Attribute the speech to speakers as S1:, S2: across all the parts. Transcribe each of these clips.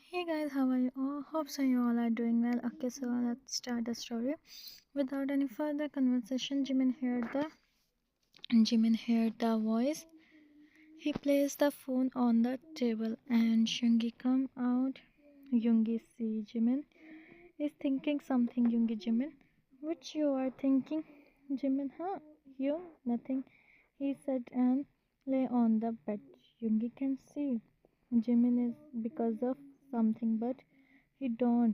S1: Hey guys, how are you all? Hope so you all are doing well. Okay, so let's start the story. Without any further conversation, Jimin heard the voice. He placed the phone on the table and Yoongi come out. Yoongi see Jimin is thinking something. Yoongi Jimin, which you are thinking? Jimin, huh? You? Nothing. He said and lay on the bed. Yoongi can see Jimin is because of something, but he don't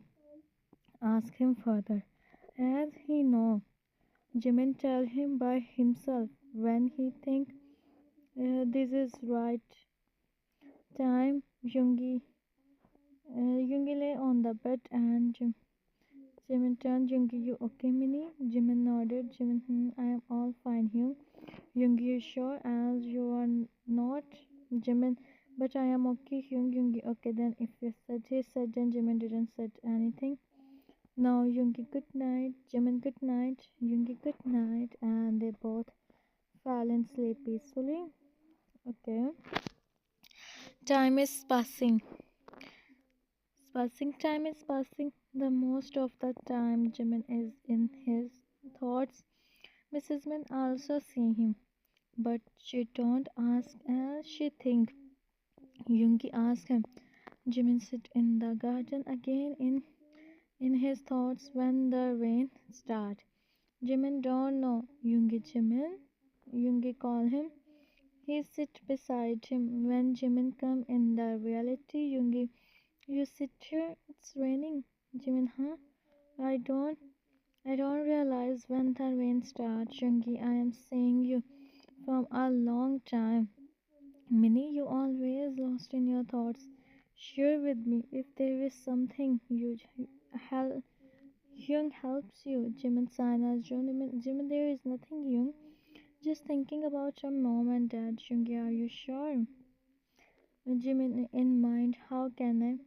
S1: ask him further, as he know Jimin tell him by himself when he think this is right time. Yoongi lay on the bed and Jimin turned. Yoongi, you okay, Mini? Jimin nodded. Jimin, I am all fine, Hyung. Yoongi, you sure? As you are not. Jimin, but I am okay, Hyung. Yoongi, okay then. If you said he said, then Jimin didn't said anything. Now Yoongi good night, Jimin good night, Yoongi good night, and they both fell in sleep peacefully. Okay. Time is time is passing. The most of the time Jimin is in his thoughts. Mrs. Min also see him, but she don't ask as she think. Yoongi ask him. Jimin sit in the garden again in his thoughts when the rain start. Jimin don't know Yoongi Jimin. Yoongi call him. He sit beside him when Jimin come in the reality. Yoongi, you sit here. It's raining. Jimin, huh? I don't. I don't realize when the rain starts. Yoongi, I am seeing you from a long time. Minnie, you always lost in your thoughts. Share with me if there is something you help. Hyung helps you. Jimin sign as Jimin, there is nothing, Hyung. Just thinking about your mom and dad. Yoongi, are you sure? Jimin in mind. How can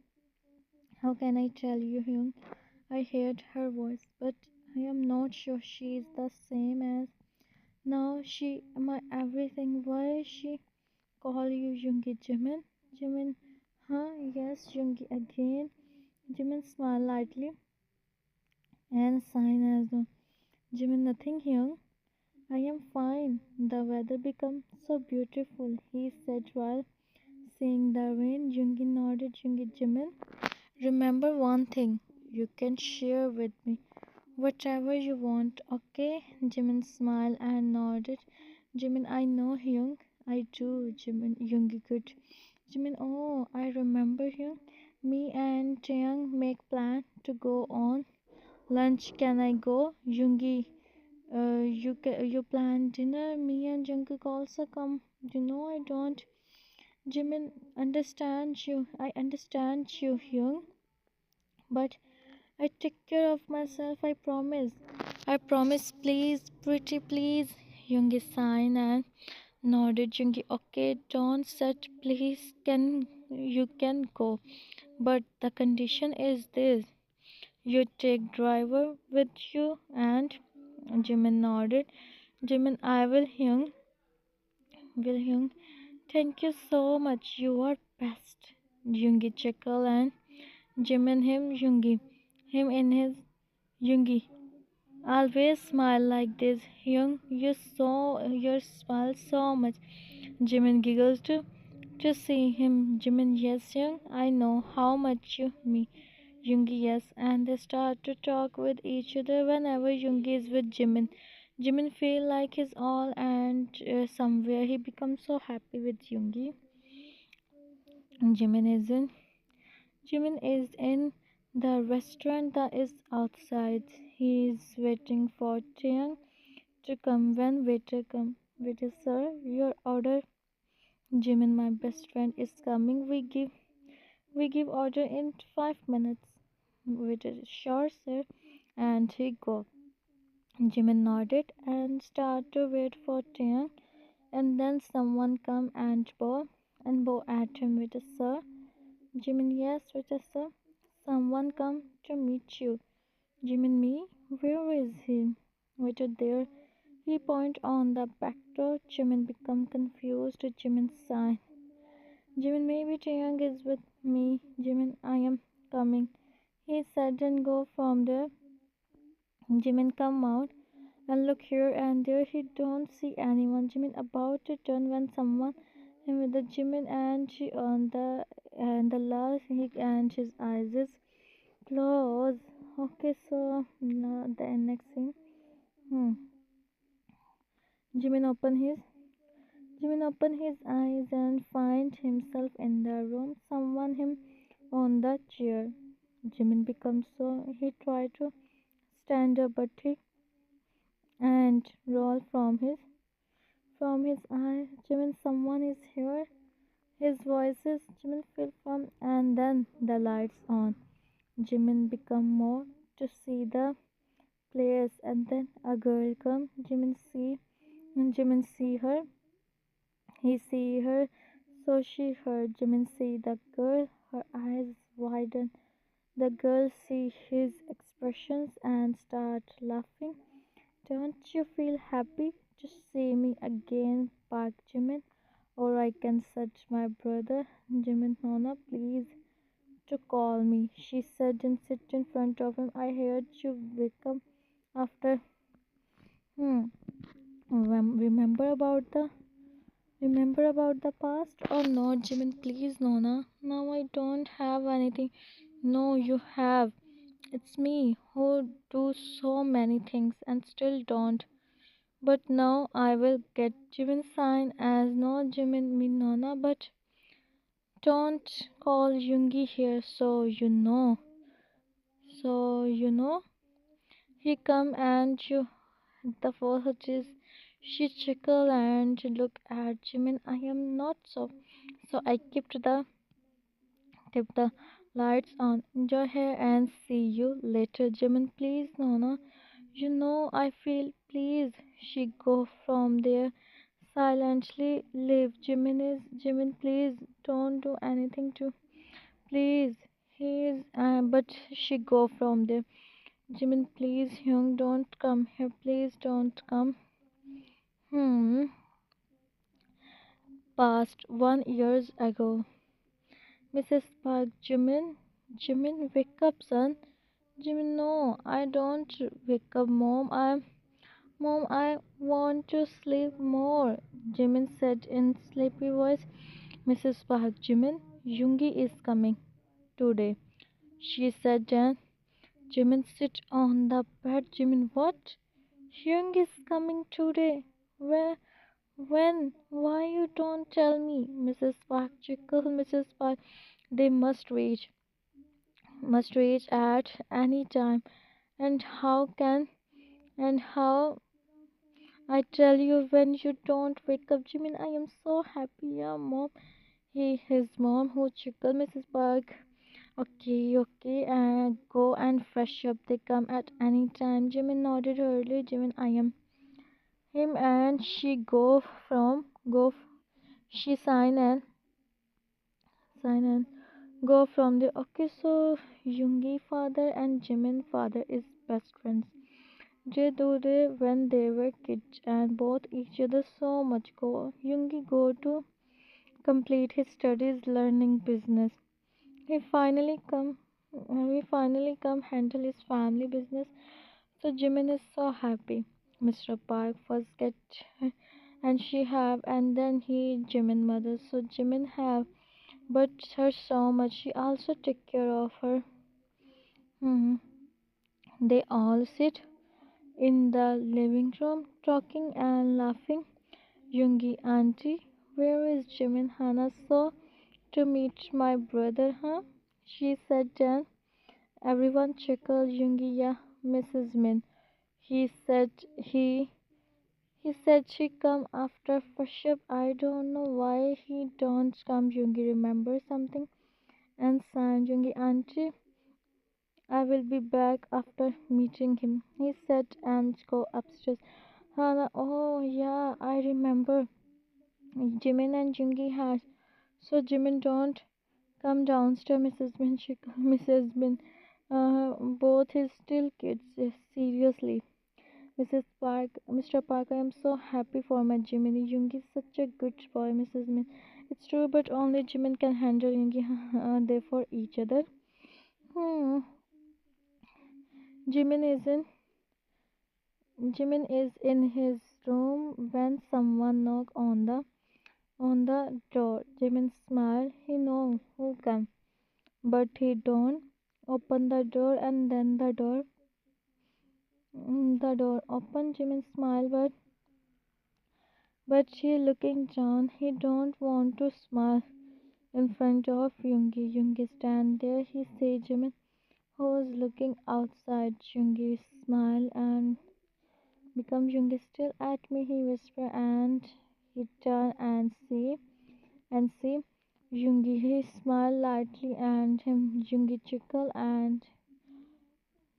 S1: I tell you, Hyung? I heard her voice, but I am not sure she is the same as now. She my everything. Why she call you Yoongi? Jimin? Jimin, huh? Yes, Yoongi again. Jimin smile lightly and sign as no. Jimin, nothing, Hyung. I am fine. The weather becomes so beautiful, he said while seeing the rain. Yoongi nodded. Yoongi, Jimin, remember one thing. You can share with me whatever you want, okay? Jimin smiled and nodded. Jimin, I know, Hyung. I do. Jimin, Yoongi, good. Jimin, oh, I remember, Hyung. Me and Taeyang make plan to go on lunch. Can I go? Yoongi, you plan dinner. Me and Jungkook also come. I don't. Jimin, I understand you, Hyung. But I take care of myself. I promise. I promise. Please, pretty please. Yoongi signed and nodded. Yoongi, okay. Don't said please. You can go, but the condition is this. You take driver with you and Jimin nodded. Jimin, I will Hyung. Thank you so much. You are best. Yoongi chuckle and Jimin him Yoongi. Him in his Yoongi. Always smile like this. Hyung, you smile so much. Jimin giggles too. To see him. Jimin, yes, Hyung. I know how much you mean. Yoongi, yes, and they start to talk with each other whenever Yoongi is with Jimin. Jimin feel like he's all and somewhere he becomes so happy with Yoongi. Jimin is in. Jimin is in the restaurant that is outside. He is waiting for Taeyang to come. When waiter come, waiter sir, your order. Jimin, my best friend, is coming. We give order in 5 minutes. Waiter, sure sir, and he go. Jimin nodded and started to wait for Taeyang, and then someone come and bow at him with a sir. Jimin, yes, with a sir. Someone come to meet you. Jimin, me? Where is he? Waiter, there. He point on the back door. Jimin become confused. Jimin sign. Jimin, maybe Taeyang is with me. Jimin, I am coming. He said and go from there. Jimin come out and look here and there. He don't see anyone. Jimin about to turn when someone him with the Jimin and she on the last he and his eyes is closed. Okay, so now the next scene. Hmm. Jimin open his Jimin open his eyes and find himself in the room. Someone him on the chair. Jimin becomes so he tried to stand up but he and roll from his eyes. Jimin, someone is here. His voice is Jimin feel from and then the lights on. Jimin become more to see the players and then a girl come. Jimin see her. He see her so she heard. Jimin see the girl, her eyes widen. The girl see his expressions and start laughing. Don't you feel happy to see me again, Park Jimin? Or I can search my brother, Jimin Nona, please to call me. She said and sit in front of him. I heard you wake up after hmm. Remember about the past or not, Jimin? Please, Nona. Now I don't have anything. No, you have. It's me who do so many things and still don't. But now I will get Jimin sign as no Jimin me Nona, but don't call YoOngI here so you know he come and you the first is she chuckle and look at Jimin. I am not so I kept the lights on. Enjoy here and see you later, Jimin. Please, Nona. You know I feel please. She go from there silently leave. Jimin, please don't do anything to please. He is but she go from there. Jimin, please, Hyung, don't come here. Please don't come. Hmm. Past 1 years ago. Mrs. Park, Jimin, wake up, son. Jimin, no, I don't wake up, Mom, I want to sleep more. Jimin said in sleepy voice. Mrs. Park, YoOngI is coming today. She said then. Jimin sit on the bed. Jimin, what? YoOngI is coming today. Where? When? Why you don't tell me? Mrs. Park chuckled. Mrs. Park, they must reach at any time. And how I tell you when you don't wake up, Jimin, I am so happy, yeah, mom. His mom who chuckled. Mrs. Park, okay, okay, go and fresh up. They come at any time. Jimin nodded early. Jimin, I am him, and she she sign and go from the okay. So YoOngI father and Jimin father is best friends. They when they were kids and both each other so much go. YoOngI go to complete his studies learning business. He finally come he finally come handle his family business. So Jimin is so happy. Mr. Park first get and she have and then he Jimin mother. So Jimin have but her so much she also take care of her. Mhm. They all sit in the living room talking and laughing. YoOngI auntie, where is Jimin? Hana so to meet my brother, huh? She said then. Everyone chuckled. YoOngI, yeah, Mrs. Min. He said he said she come after worship. I don't know why he don't come. YoOngI remember something and signed. YoOngI auntie, I will be back after meeting him. He said and go upstairs. Hana, oh yeah, I remember. Jimin and YoOngI has. So Jimin don't come downstairs, Mrs. Min. She called Mrs. Min. Both is still kids. Seriously. Mr. Park, I am so happy for my Jiminy. YoOngI is such a good boy, Mrs. Min. It's true, but only Jimin can handle Yoongi. They for each other. Hmm. Jimin is in Jimin is in his room when someone knock on the door. Jimin smile. He know who come, but he don't open the door. And then the door open. Jimin smile, but she looking down. He don't want to smile in front of Yoongi. Yoongi stand there. He say Jimin, who's looking outside. Yoongi smile and become Yoongi still at me. He whisper and he turn and see Yoongi. He smile lightly and him Yoongi chuckle and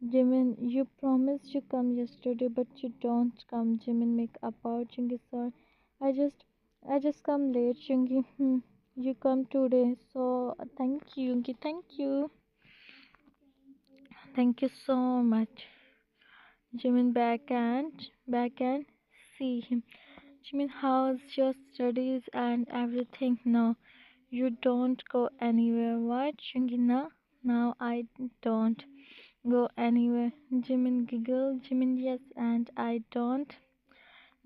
S1: Jimin, you promised you come yesterday, but you don't come. Jimin make about Yoongi. Sorry, I just I just come late. Yoongi, you come today, so thank you, Yoongi. Thank you so much. Jimin back and see him. Jimin, how's your studies and everything? No, you don't go anywhere. What, Yoongi? No, now I don't go anywhere. Jimin giggle. Jimin, yes, and I don't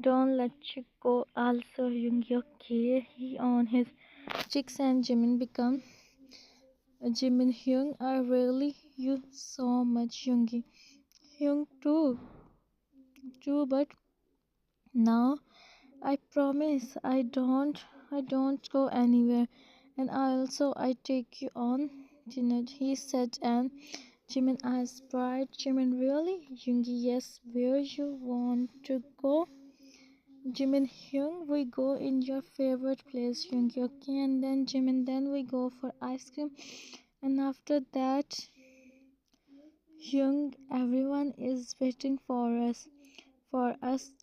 S1: let you go. Also, Yoongi, okay? He on his cheeks and Jimin Hyung. I really you so much, Yoongi. Hyung too, but now I promise I don't go anywhere. And I take you on dinner, he said, and Jimin asked pride. Jimin, really? Yoongi, yes, where you want to go? Jimin, Hyung, we go in your favorite place, Yoongi, okay? And then Jimin, then we go for ice cream. And after that, Hyung, everyone is waiting for us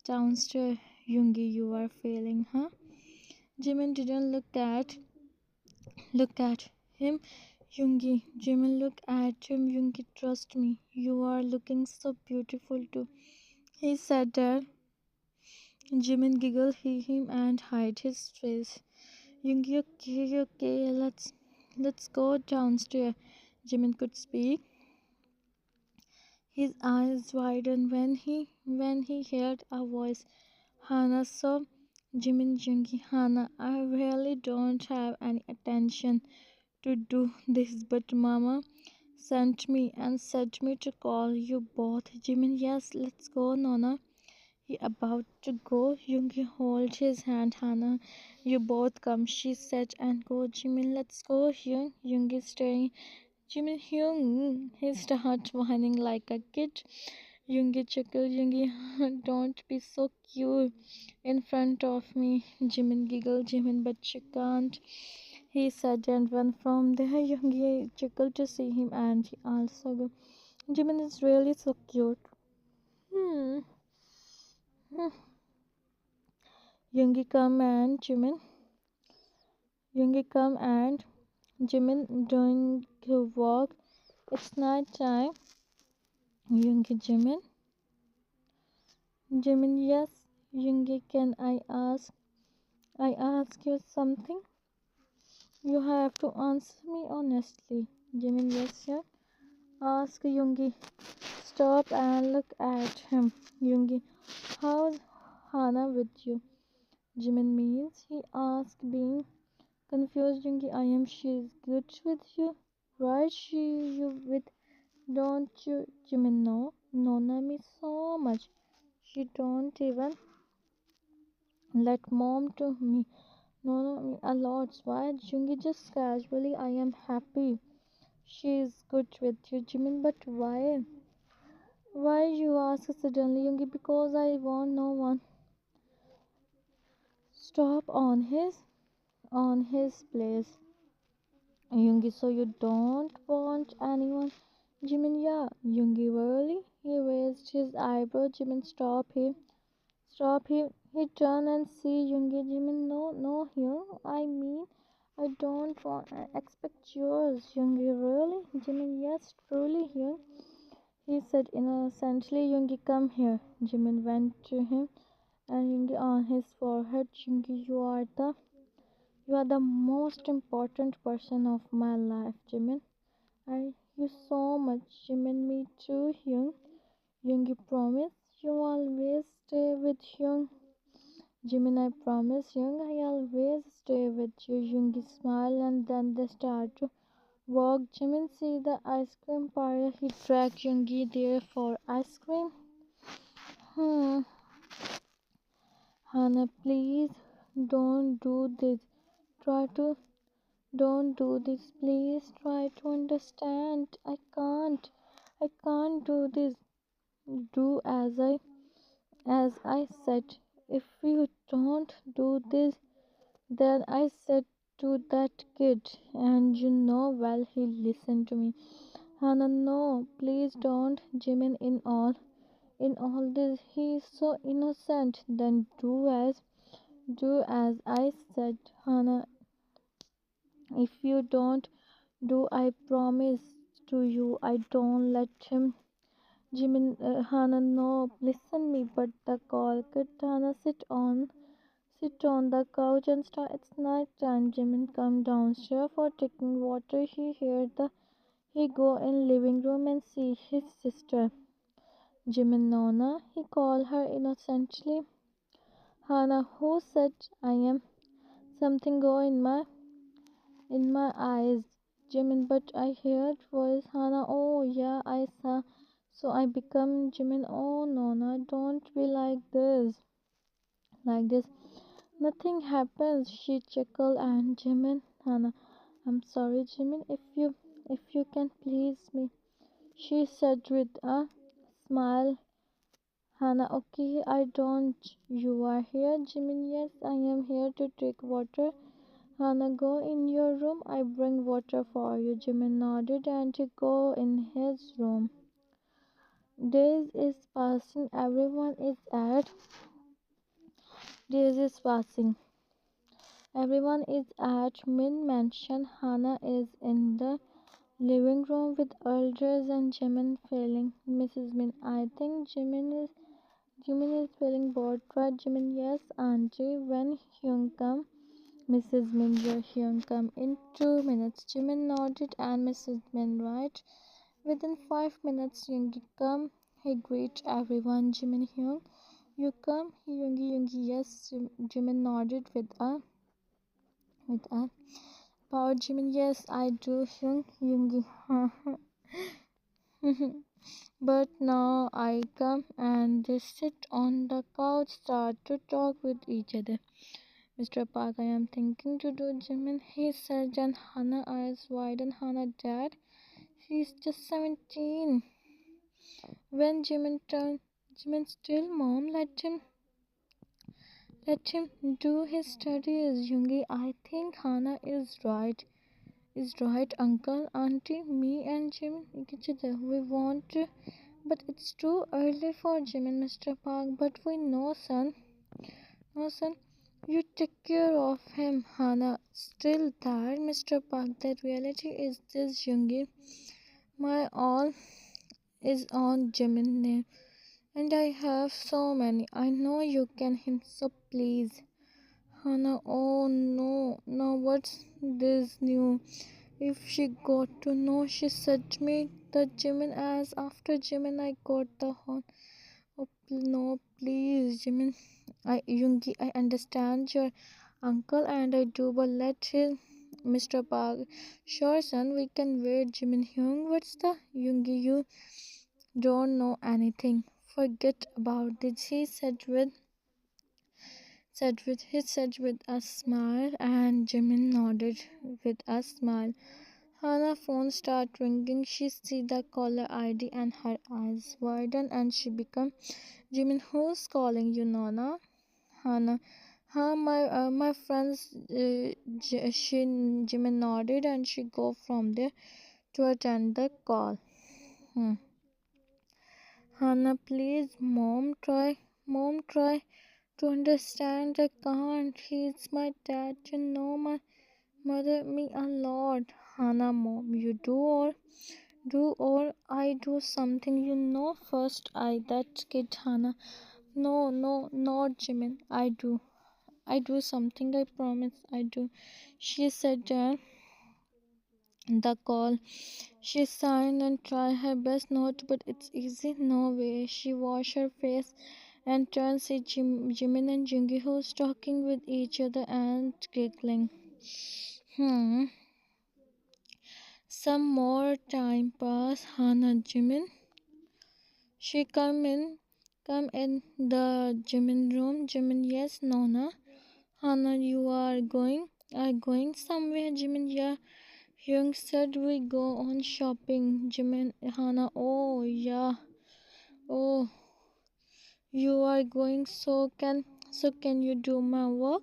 S1: downstairs. Yoongi, you are failing, huh? Jimin didn't look at him. Yoongi, Jimin, look at him. Yoongi, trust me, you are looking so beautiful too. He said that. Jimin giggled, him and hide his face. Yoongi, okay, okay, let's go downstairs. Jimin could speak. His eyes widened when he heard a voice. Hana, so Jimin, Yoongi, Hana, I really don't have any attention to do this, but Mama sent me and said me to call you both. Jimin, yes, let's go, Nona. He about to go. Yoongi hold his hand. Hana, you both come, she said, and go. Jimin, let's go. Yoongi staring. Jimin, Hyung. He starts whining like a kid. Yoongi chuckled. Yoongi, don't be so cute in front of me. Jimin giggled. Jimin, but you can't. He said and went from there. Yoongi chuckled to see him and he also go. Jimin is really so cute. Hmm. Hmm. Yoongi come and Jimin. Yoongi come and Jimin doing her walk. It's night time. Yoongi, Jimin. Jimin, yes. Yoongi, can I ask you something? You have to answer me honestly. Jimin, yes, sir. Ask Yoongi. Stop and look at him. Yoongi, how's Hana with you? Jimin means he asked, being confused. Yoongi, I am. She's good with you, right? You with, don't you? Jimin, no. Nona me so much. She don't even let mom to me. Nona me a lot. Why? Yoongi, just casually. I am happy. She's good with you, Jimin. But why? Why you ask suddenly, Yoongi? Because I want no one. Stop on his place. Yoongi, so you don't want anyone? Jimin, yeah. Yoongi, really? He raised his eyebrow. Jimin, stop him. Stop him. He turned and see Yoongi. Jimin, no, no, Hyung. I mean, I don't want expect yours. Yoongi, really? Jimin, yes, truly, Hyung. He said innocently. Yoongi, come here. Jimin went to him and Yoongi on his forehead. Yoongi, you are the You are the most important person of my life, Jimin. I you so much, Jimin. Me too, Hyung. Hyung, you promise you always stay with Hyung. Jimin, I promise Hyung, I always stay with you. Hyung smile and then they start to walk. Jimin see the ice cream parlor. He dragged Yoongi there for ice cream. Hmm. Hana, please don't do this. Try to don't do this. Please try to understand. I can't. I can't do this. Do as I said. If you don't do this, then I said to that kid, and you know well he listened to me. Hana, no, please don't. Jimin, in all this, he is so innocent. Then do as I said, Hana. If you don't do, I promise to you, I don't let him. Jimin, Hana, no, listen me. But the call, could Hana sit on the couch and start. It's night time. Jimin come downstairs for taking water. He go in living room and see his sister. Jimin Nona, he call her innocently. Hana, who said I am? Something go in my eyes. Jimin, but I heard voice. Hana, oh yeah, I saw. So I become Jimin. Oh Nona, don't be like this. Nothing happens. She chuckled and Jimin, Hana, I'm sorry, Jimin. If you can please me, she said with a smile. Hana, okay, I don't. You are here, Jimin. Yes, I am here to take water. Hana, go in your room. I bring water for you. Jimin nodded and he go in his room. Days is passing. Days is passing. Everyone is at Min Mansion. Hana is in the living room with elders and Jimin feeling. Mrs. Min, I think Jimin is feeling bored, right? Jimin, yes, auntie. When Hyun come, Mrs. Min, your Hyun come in 2 minutes. Jimin nodded and Mrs. Min, right? Within 5 minutes, Yoongi come. He greet everyone. Jimin, Hyun, you come. Yoongi, yes. Jimin nodded with a power. Jimin, yes, I do. Hyun, Yoongi. But now I come and they sit on the couch, start to talk with each other. Mr. Park, I am thinking to do Jimin, he said, and Hana eyes wide and Hana, dad, he's just 17. When Jimin still, mom, let him do his studies. Yoongi, I think Hana is right. Is right, uncle, auntie, me and Jimin, each other. We want to. But it's too early for Jimin, Mr. Park. But we know, son. No, son. You take care of him, Hana. Still that, Mr. Park. The reality is this, Yoongi. My all is on Jimin's name. And I have so many. I know you can him, so please. Hana, oh no. Now what's this new? If she got to know, she said to me that Jimin, as after Jimin I got the horn. Oh no, please, Jimin. Yoongi, I understand your uncle and I do, but let him, Mr. Park. Sure, son, we can wait. Jimin, Hyung, what's the Yoongi? You don't know anything. Forget about it. He said with a smile, and Jimin nodded with a smile. Hannah's phone started ringing. She see the caller ID and her eyes widen and she become, Jimin, who's calling you, Nona? Hannah, huh, my friends. Jimin nodded and she go from there to attend the call. Hmm. Hannah, please, mom, try to understand. I can't. He's my dad. You know my mother me a lot. Hannah, mom, you do or I do something, first I that kid, Hannah. No, not Jimin. I do. I do something, I promise I do. She said down the call. She signed and tried her best not, but it's easy. No way. She washed her face and turned to see Jimin and Jungi who's talking with each other and giggling. Hmm. Some more time passed. Hana Jimin. She come in the Jimin room. Jimin, yes, Nona. Hana, you are going somewhere, Jimin, yeah. Young said we go on shopping. Jimin, Hana, oh, yeah. Oh, you are going, so can you do my work?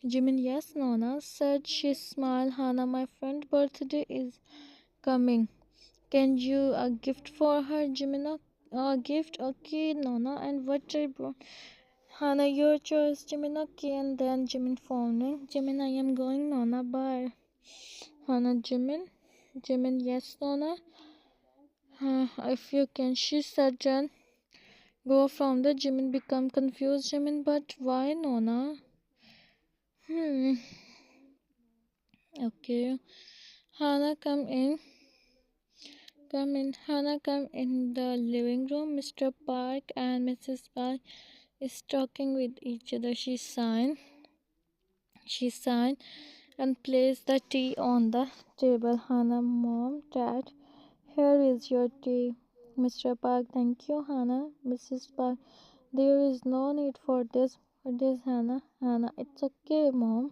S1: Jimin, yes, Nona said. She smiled. Hana, my friend's birthday is coming. Can you a gift for her, Jimin? A gift, okay, Nona. And what I brought? Hana, your choice, Jimin, okay. And then Jimin phoning. Jimin, I am going, Nona. Bye. Hana, Jimin, yes, Nona. If you can, she said. Then go from the Jimin become confused. Jimin, but why, Nona? Hmm. Okay. Hana, come in. Come in. Hana, come in the living room. Mr. Park and Mrs. Park is talking with each other. She signed and placed the tea on the table. Hana, mom, dad, here is your tea. Mr. Park, thank you, Hana. Mrs. Park, there is no need for this. What is Hana? Hana, it's okay, mom.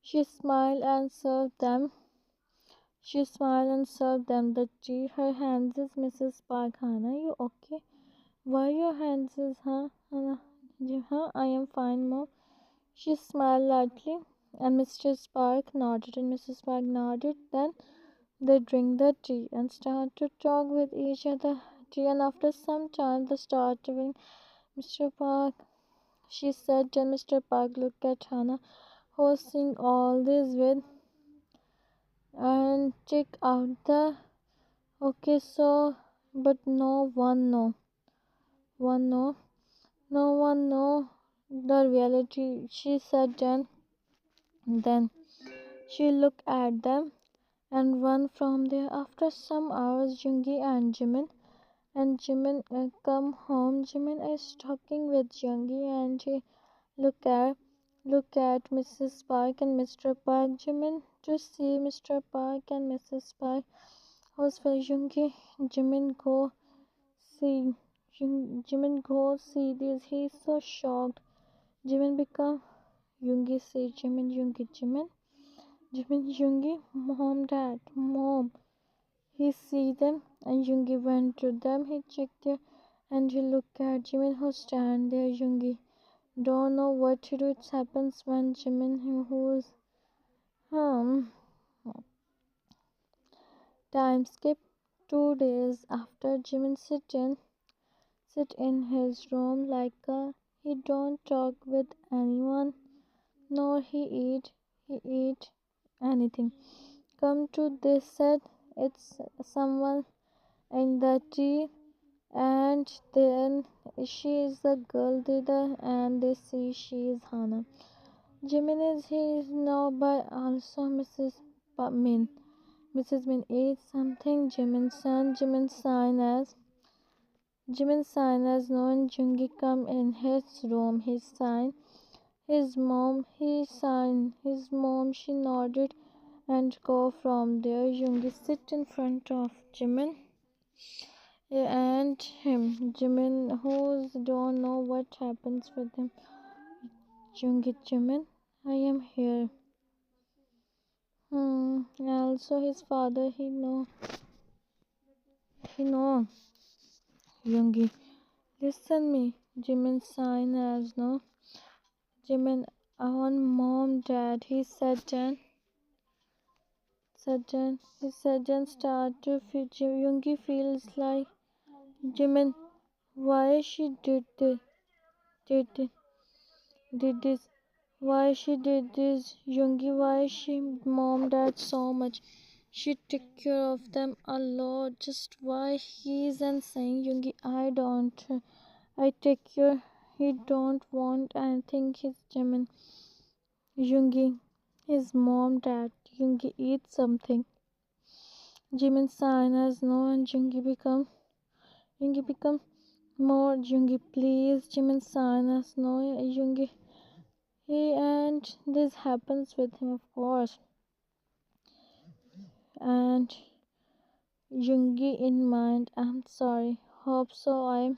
S1: She smiled and served them. She smiled and served them the tea. Her hands is Mrs. Park. Hana, you okay? Why your hands is, huh? Hana, huh? I am fine, mom. She smiled lightly, and Mr. Spark nodded, and Mrs. Spark nodded. Then they drank the tea and started to talk with each other. Tea, and after some time, they started with Mr. Park. She said, and Mr. Park looked at Hannah, who was seeing all this with, and check out the. Okay, so, but no one know. One know. No one know the reality. She said, then she looked at them and one from there. After some hours, YoOngI and Jimin come home. Jimin is talking with YoOngI and he look at Mrs. Park and Mr. Park. Jimin to see Mr. Park and Mrs. Park. Who's for YoOngI? Jimin go see. Jimin go see this. He's so shocked. Jimin become YoOngI say Jimin YoOngI, mom, dad, mom. He see them and YoOngI went to them. He checked there and he looked at Jimin who stand there. YoOngI don't know what to do. It happens when Jimin who's um time skip 2 days after Jimin sit in his room like he don't talk with anyone nor he eat anything. Come to this said it's someone in the tea and then she is the girl leader and they see she is Hana. Jimin is he is now but also Min. Mrs. Min eats something. Jimin sign as known Jungi come in his room. He signed his mom. He signed his mom. She nodded and go from there. Jungi sit in front of Jimin and him. Jimin who don't know what happens with him. Jimin, I am here. Also his father he know Yoongi. Listen me. Jimin sign as no. Jimin on mom dad. He said then start to feel Yoongi feels like Jimin why she did this, did this. Why she did this, Yoongi? Why she mom dad so much? She took care of them a lot. Just why he's insane, Yoongi? I don't. I take care He don't want anything. His Jimin. Yoongi. His mom, dad. Yoongi eat something. Jimin sign as no and Yoongi become more Yoongi please. Jimin sign as no Yoongi. He and this happens with him of course. And Yoongi in mind. I'm sorry. Hope so.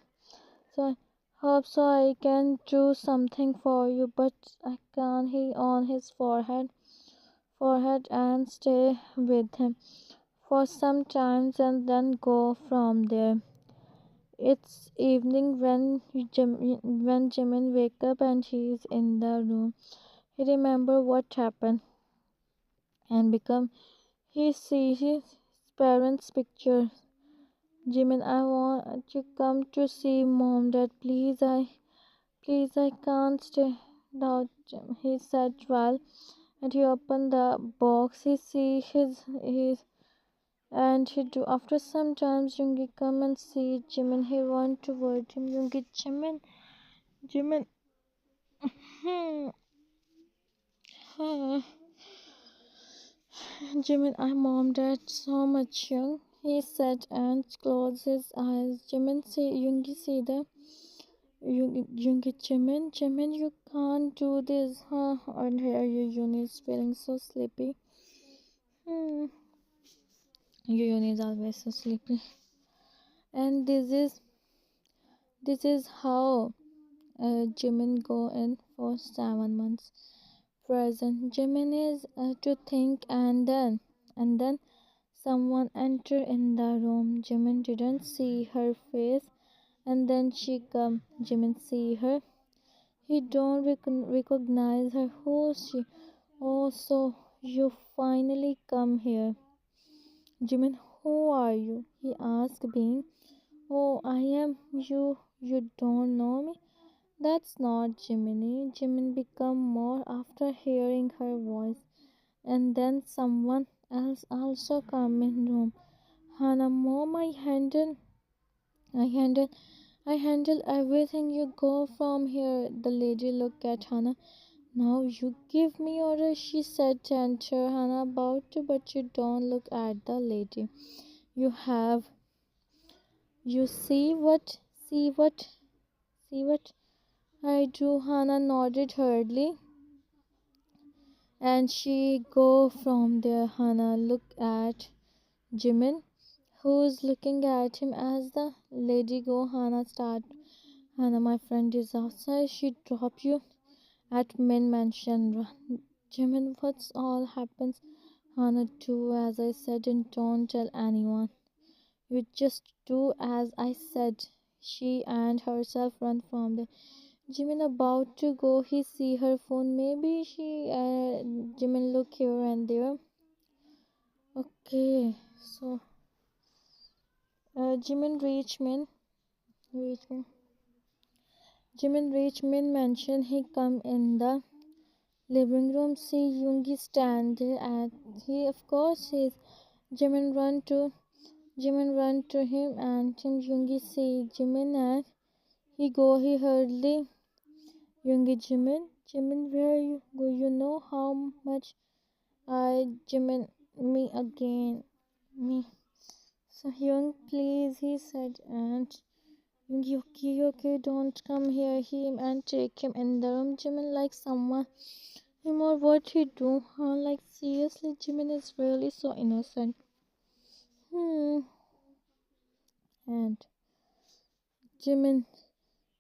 S1: So hope so I can do something for you, but I can't. He on his forehead and stay with him for some time and then go from there. It's evening when Jimin wake up and he's in the room. He remember what happened and become he sees his parents' picture. Jimin, I want to come to see mom. Dad, please, I can't stay. Now, he said, well, and he opened the box. He see his and he do. After some time, Yoongi come and see Jimin. He want to word him. Yoongi, Jimin, hmm, hmm. Jimin, I mom, dad, so much young. He said and closed his eyes. Jimin see Yoongi see the Yoongi Jimin, you can't do this, huh? And here Yoon is feeling so sleepy. Hmm. Yoon is always so sleepy. And this is how Jimin go in for 7 months. Present Jimin is to think and then someone enter in the room. Jimin didn't see her face and then she come. Jimin see her. He don't recognize her. Who's she? Oh, so you finally come here. Jimin, who are you? He asked, being, oh, I am you. You don't know me? That's not Jiminy. Jimin become more after hearing her voice. And then someone else also come in room. Hana, mom, I handle, I handle everything. You go from here. The lady looked at Hana. Now you give me orders, she said to enter Hana about to, but you don't look at the lady. You have, you see what I do. Hana nodded hurriedly, and she go from there. Hana look at Jimin, who's looking at him as the lady go. Hana start. Hana, my friend is outside. She drop you at main mansion. Run. Jimin, what's all happens? Hana, do as I said and don't tell anyone. You just do as I said. She and herself run from the Jimin about to go. He see her phone. Maybe Jimin look here and there. Okay, so Jimin reach Min. Jimin reach Min mansion. He come in the living room. See Yoongi stand there at he of course sees Jimin run to him and Kim Yoongi see Jimin and he hurriedly Yoongi Jimin where you go, you know how much I Jimin me again me so Young please he said and Yoongi okay don't come here him and take him in the room. Jimin like someone him or what he do, huh? Like seriously Jimin is really so innocent. Hmm. And Jimin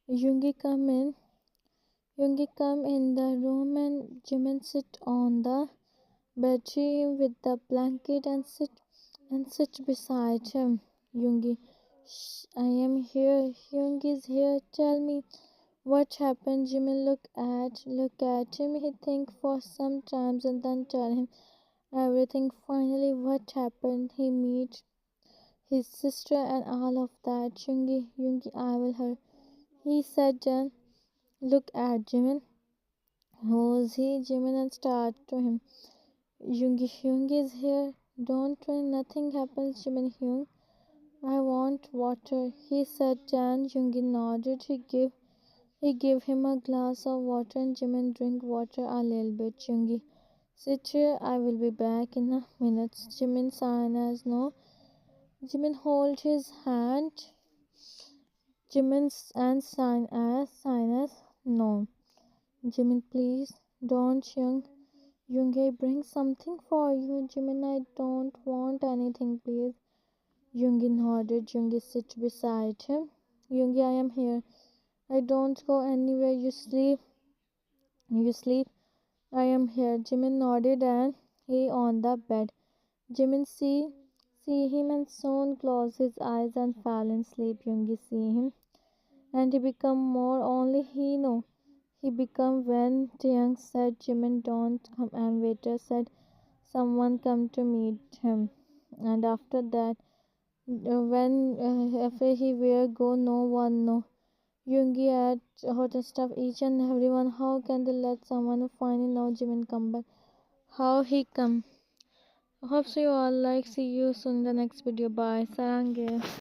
S1: Yoongi come in the room and Jimin sit on the bed with the blanket and sit beside him. Yoongi, shh, I am here. Yoongi is here. Tell me what happened. Jimin look at him. He think for some times and then tell him everything. Finally, what happened? He meet his sister and all of that. Yoongi, I will hurt. He said then look at Jimin. Who's he? Jimin and start to him. Yoongi is here. Don't worry, nothing happens, Jimin Hyung. I want water. He said and Yoongi nodded. He gave him a glass of water and Jimin drink water a little bit. Yoongi, sit here, I will be back in a minute. Jimin sighed as no. Jimin hold his hand. Jimin and sign as no. Jimin, please don't. Yoongi, bring something for you. Jimin, I don't want anything, please. Yoongi nodded. Yoongi sit beside him. Yoongi, I am here. I don't go anywhere. You sleep. You sleep. I am here. Jimin nodded and he on the bed. Jimin see him and soon closed his eyes and fell in sleep. Yoongi see him and he become more only he know. He become when Taeyang said Jimin don't come and waiter said someone come to meet him. And after that when after he where go no one know. Yoongi at hot stuff each and everyone. How can they let someone who finally know Jimin come back? How he come? Hope so you all like. See you soon in the next video. Bye. Sarange.